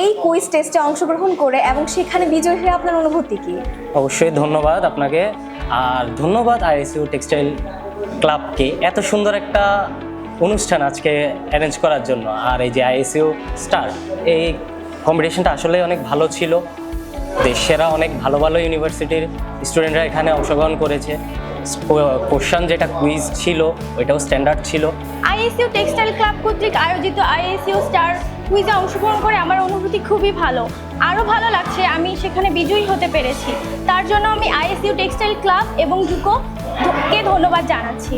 এই কুইজ টেস্টে অংশগ্রহণ করে এবং সেখানে বিজয়ী হয়ে আপনার অনুভূতি কি? অবশ্যই ধন্যবাদ আপনাকে, আর ধন্যবাদ আইএসইউ টেক্সটাইল ক্লাবকে এত সুন্দর একটা অনুষ্ঠান আজকে অ্যারেঞ্জ করার জন্য। আর এই যে আইএসইউ স্টার, এই কম্পিটিশনটা আসলে অনেক ভালো ছিল। দেশেরা অনেক ভালো ভালো ইউনিভার্সিটির স্টুডেন্টরা এখানে অংশগ্রহণ করেছে। কোশ্চেন যেটা কুইজ ছিল ওইটাও স্ট্যান্ডার্ড ছিল। আইএসইউ টেক্সটাইল ক্লাব কর্তৃক আয়োজিত আইএসইউ স্টার কুইজে অংশগ্রহণ করে আমার অনুভূতি খুবই ভালো। আরও ভালো লাগছে আমি সেখানে বিজয়ী হতে পেরেছি। তার জন্য আমি আইএসইউ টেক্সটাইল ক্লাব এবং কে ধন্যবাদ জানাচ্ছি।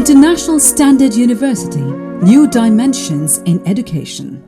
International Standard University, new dimensions in education.